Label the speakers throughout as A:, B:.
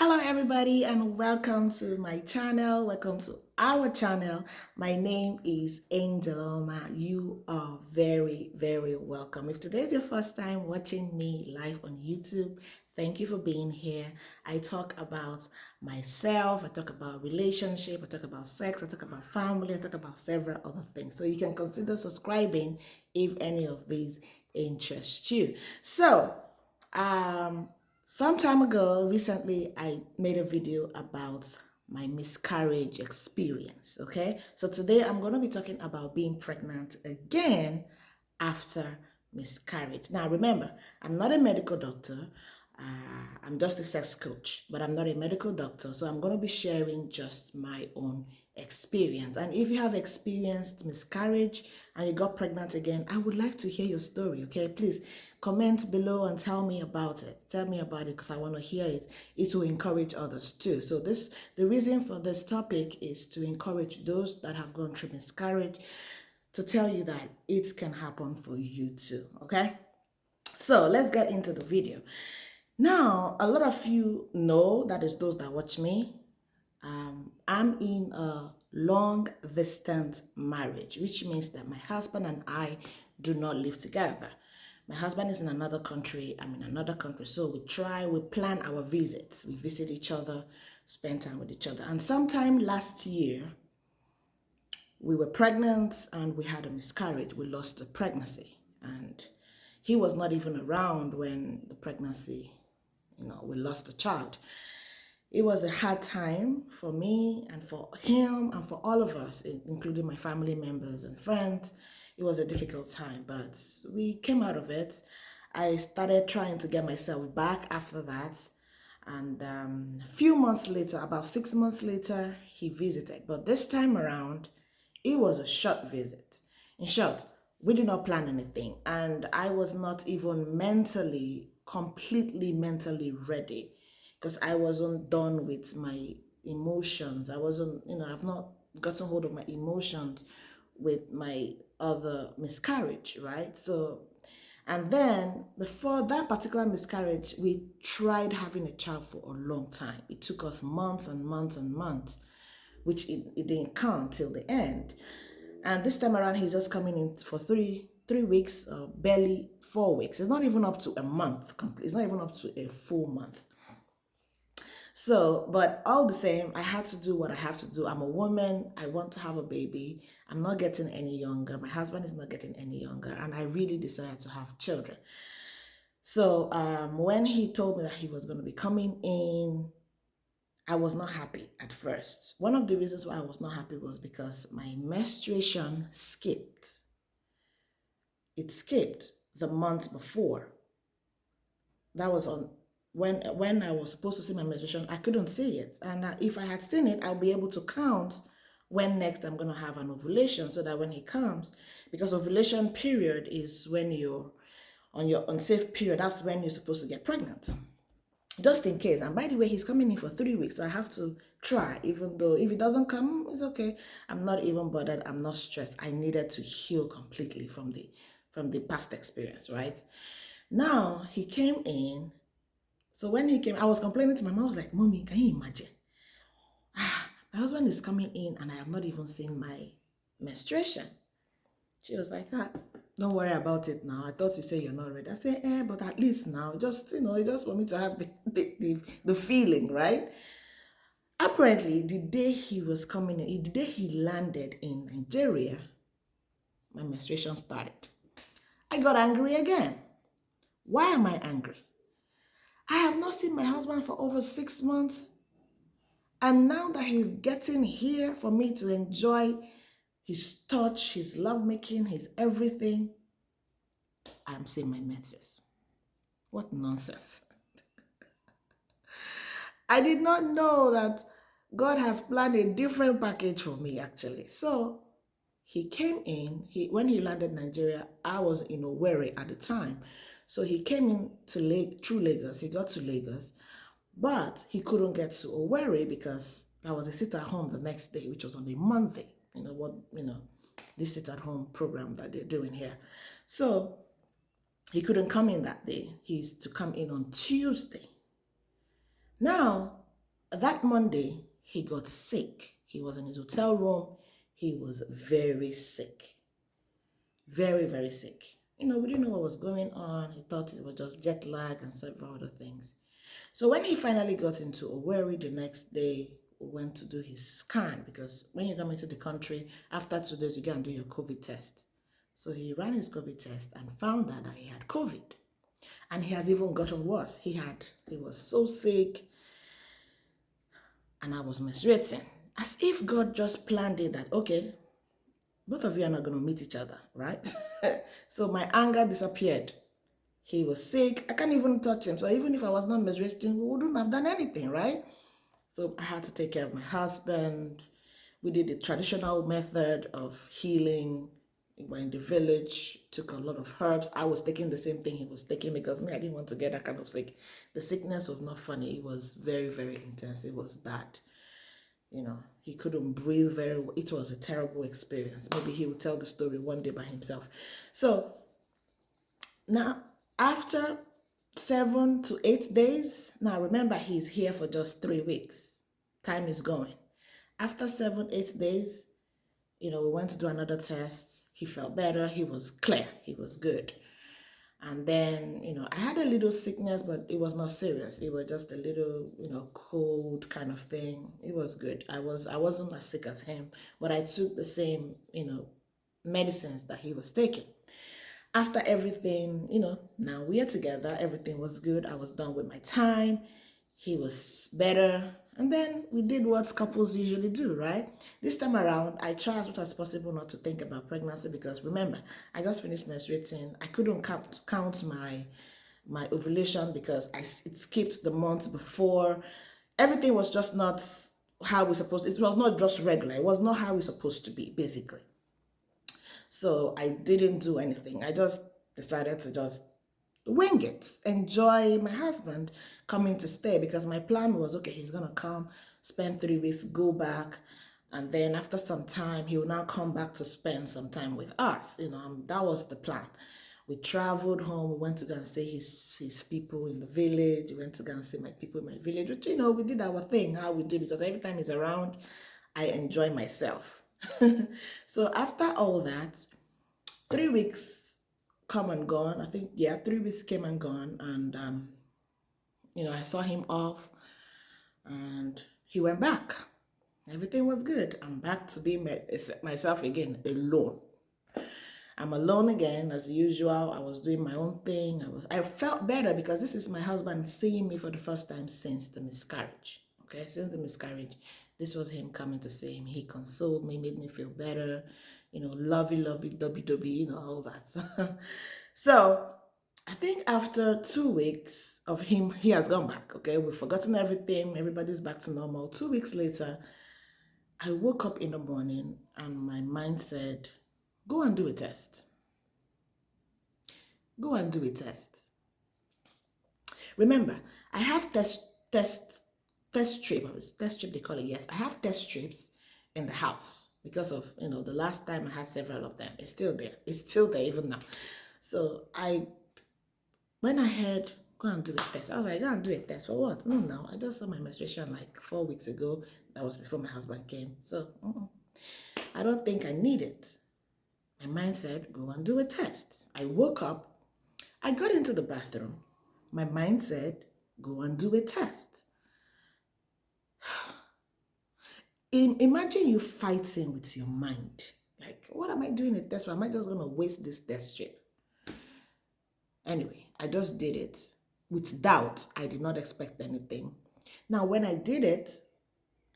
A: Hello everybody and welcome to my channel. Welcome to our channel. My name is Angel Oma. You are very welcome. If today is your first time watching me live on YouTube, thank you for being here. I talk about myself, I talk about relationship, I talk about sex, I talk about family, I talk about several other things. So you can consider subscribing if any of these interest you. Um some time ago, recently, I made a video about my miscarriage experience. Okay, so today I'm going to be talking about being pregnant again after miscarriage. Now, remember, I'm not a medical doctor. I'm just a sex coach, but I'm not a medical doctor. So I'm going to be sharing just my own experience. And if you have experienced miscarriage and you got pregnant again, I would like to hear your story. Okay, please comment below and tell me about it. Tell me about it because I want to hear it. It will encourage others too. So the reason for this topic is to encourage those that have gone through miscarriage, to tell you that it can happen for you too. Okay, so let's get into the video. Now, a lot of you know, that is those that watch me, I'm in a long distance marriage, which means that my husband and I do not live together. My husband is in another country, I'm in another country. So we plan our visits. We visit each other, spend time with each other. And sometime last year, we were pregnant and we had a miscarriage. We lost the pregnancy. And he was not even around when the pregnancy, we lost a child. It was a hard time for me and for him and for all of us, including my family members and friends. It was a difficult time, but we came out of it. I started trying to get myself back after that. And a few months later, about 6 months later, he visited. But this time around, it was a short visit. In short, we did not plan anything. And I was not even completely mentally ready, because I wasn't done with my emotions. I wasn't, I've not gotten hold of my emotions with my other miscarriage, right? So, and then before that particular miscarriage, we tried having a child for a long time. It took us months and months and months, which it didn't come till the end. And this time around, he's just coming in for three weeks, barely 4 weeks. It's not even up to a month. It's not even up to a full month. So, but all the same, I had to do what I have to do. I'm a woman. I want to have a baby. I'm not getting any younger. My husband is not getting any younger. And I really decided to have children. So when he told me that he was going to be coming in, I was not happy at first. One of the reasons why I was not happy was because my menstruation skipped. It skipped the month before. That was on when I was supposed to see my menstruation. I couldn't see it, and if I had seen it, I'll be able to count when next I'm going to have an ovulation, so that when he comes, because ovulation period is when you're on your unsafe period, that's when you're supposed to get pregnant, just in case. And by the way, he's coming in for 3 weeks, so I have to try, even though if it doesn't come, it's okay. I'm not even bothered. I'm not stressed. I needed to heal completely from the past experience, right? Now he came in. So when he came, I was complaining to my mom. I was like, Mommy, can you imagine? My husband is coming in and I have not even seen my menstruation. She was like, don't worry about it now. I thought you said you're not ready. I said, but at least now, just for me to have the feeling, right? Apparently, the day he was coming in, the day he landed in Nigeria, my menstruation started. I got angry again. Why am I angry? I have not seen my husband for over 6 months. And now that he's getting here for me to enjoy his touch, his lovemaking, his everything, I'm seeing my menses. What nonsense. I did not know that God has planned a different package for me, actually. So he came in. When he landed in Nigeria, I was in Owerri at the time. So he came in through Lagos. He got to Lagos, but he couldn't get to Owerri because there was a sit-at-home the next day, which was on a Monday. This sit-at-home program that they're doing here. So he couldn't come in that day. He's to come in on Tuesday. Now, that Monday, he got sick. He was in his hotel room. He was very sick. Very, very sick. We didn't know what was going on. He thought it was just jet lag and several other things. So when he finally got into Owerri the next day, we went to do his scan, because when you come into the country, after 2 days, you go and do your COVID test. So he ran his COVID test and found out that he had COVID. And he has even gotten worse. He was so sick, and I was menstruating. As if God just planned it that, okay, both of you are not going to meet each other, right? So my anger disappeared. He was sick. I can't even touch him. So even if I was not menstruating, we wouldn't have done anything, right? So I had to take care of my husband. We did the traditional method of healing. We were in the village, took a lot of herbs. I was taking the same thing he was taking, because I didn't want to get that kind of sick. The sickness was not funny. It was very, very intense. It was bad. He couldn't breathe very well. It was a terrible experience. Maybe he will tell the story one day by himself. So now, after 7 to 8 days, now remember, he's here for just 3 weeks. Time is going. After 7, 8 days, we went to do another test. He felt better. He was clear. He was good. And then, I had a little sickness, but it was not serious. It was just a little, cold kind of thing. It was good. I wasn't as sick as him, but I took the same, medicines that he was taking. After everything, now we are together. Everything was good. I was done with my time. He was better. And then we did what couples usually do, right? This time around, I try as much as possible not to think about pregnancy, because remember, I just finished menstruating. I couldn't count my ovulation, because it skipped the months before. Everything was just not how we supposed to. It was not just regular. It was not how it's supposed to be, basically. So I didn't do anything. I just decided to just wing it, enjoy my husband coming to stay, because my plan was, okay, he's gonna come, spend 3 weeks, go back, and then after some time he will now come back to spend some time with us. That was the plan. We traveled home. We went to go and see his people in the village. We went to go and see my people in my village, which, we did our thing, how we do, because every time he's around, I enjoy myself. So after all that, 3 weeks come and gone. I think, 3 weeks came and gone, and I saw him off, and he went back. Everything was good. I'm back to be myself again, alone. I'm alone again, as usual. I was doing my own thing. I felt better, because this is my husband seeing me for the first time since the miscarriage. Okay, since the miscarriage, this was him coming to see me. He consoled me, made me feel better. Lovey, dubby, all that. So I think after 2 weeks of him, he has gone back. Okay, we've forgotten everything. Everybody's back to normal. 2 weeks later, I woke up in the morning and my mind said, go and do a test. Go and do a test. Remember, I have test strips. Test strip, they call it. Yes, I have test strips in the house, because of, the last time I had several of them. It's still there. It's still there even now. So I went ahead, go and do a test. I was like, go and do a test for what? No, I just saw my menstruation like 4 weeks ago. That was before my husband came. So I don't think I need it. My mind said, go and do a test. I woke up. I got into the bathroom. My mind said, go and do a test. Imagine you fighting with your mind. Like, what am I doing a test for? Am I just going to waste this test strip? Anyway, I just did it with doubt. I did not expect anything. Now, when I did it,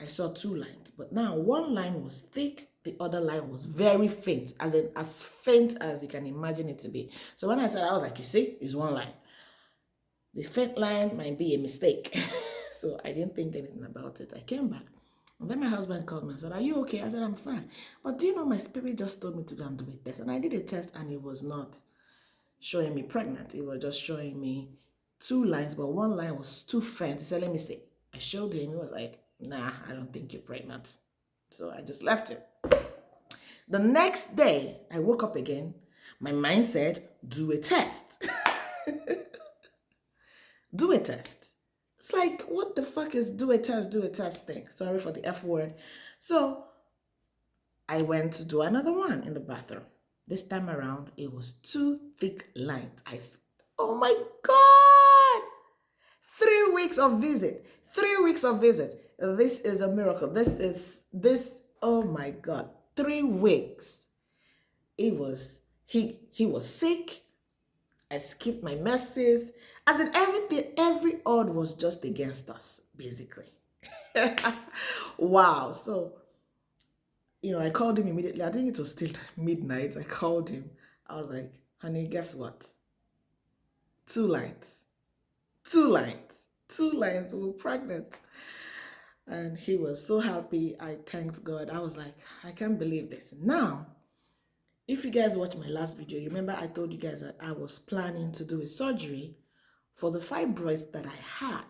A: I saw 2 lines. But now, one line was thick. The other line was very faint, as faint as you can imagine it to be. So when I said, I was like, you see, it's 1 line. The faint line might be a mistake. So I didn't think anything about it. I came back. And then my husband called me and said, are you okay? I said, I'm fine. But do you know, my spirit just told me to go and do a test. And I did a test, and it was not showing me pregnant. It was just showing me 2 lines, but 1 line was too faint. He said, let me see. I showed him. He was like, nah, I don't think you're pregnant. So I just left it. The next day, I woke up again. My mind said, do a test. Do a test. It's like, what the fuck is do a test thing? Sorry for the F word. So I went to do another one in the bathroom. This time around, it was two thick lines. Oh my God! 3 weeks of visit. 3 weeks of visit. This is a miracle. Oh my God. 3 weeks. He was sick. I skipped my messes. As in everything, every odd was just against us, basically. Wow. So, I called him immediately. I think it was still midnight. I called him. I was like, honey, guess what? 2 lines. 2 lines. 2 lines. We were pregnant. And he was so happy. I thanked God. I was like, I can't believe this. Now, if you guys watch my last video, you remember I told you guys that I was planning to do a surgery for the fibroids that I had.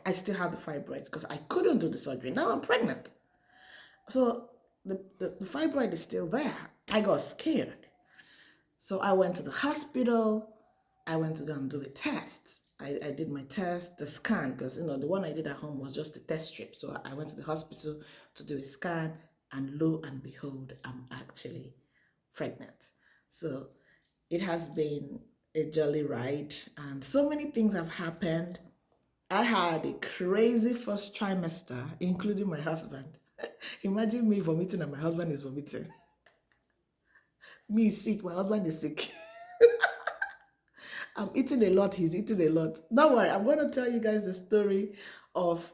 A: I still have the fibroids because I couldn't do the surgery. Now I'm pregnant. So the fibroid is still there. I got scared. So I went to the hospital. I went to go and do a test. I did my test, the scan, because the one I did at home was just a test strip. So I went to the hospital to do a scan, and lo and behold, I'm actually pregnant. So it has been a jolly ride, and so many things have happened. I had a crazy first trimester, including my husband. Imagine me vomiting and my husband is vomiting. Me is sick, my husband is sick. I'm eating a lot, he's eating a lot. Don't worry, I'm going to tell you guys the story of,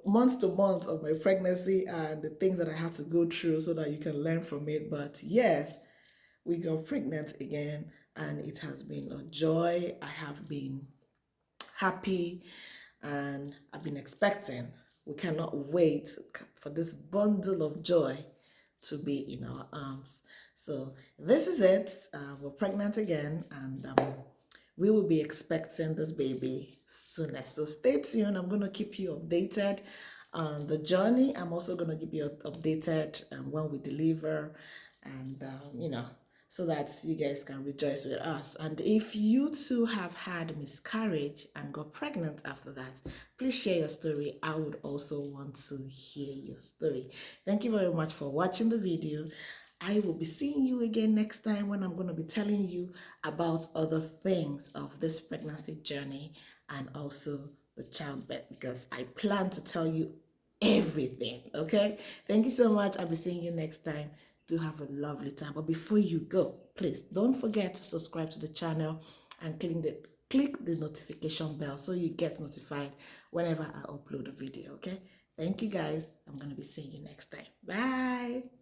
A: month to month of my pregnancy and the things that I had to go through so that you can learn from it. But yes, we got pregnant again and it has been a joy. I have been happy and I've been expecting. We cannot wait for this bundle of joy to be in our arms. So this is it. We're pregnant again, and we will be expecting this baby soonest. So stay tuned. I'm going to keep you updated on the journey. I'm also going to keep you updated when we deliver, and so that you guys can rejoice with us. And if you too have had miscarriage and got pregnant after that, please share your story. I would also want to hear your story. Thank you very much for watching the video. I will be seeing you again next time when I'm going to be telling you about other things of this pregnancy journey and also the childbirth, because I plan to tell you everything. Okay, thank you so much. I'll be seeing you next time. Do have a lovely time. But before you go, please don't forget to subscribe to the channel and click the notification bell so you get notified whenever I upload a video. Okay, thank you guys. I'm going to be seeing you next time. Bye.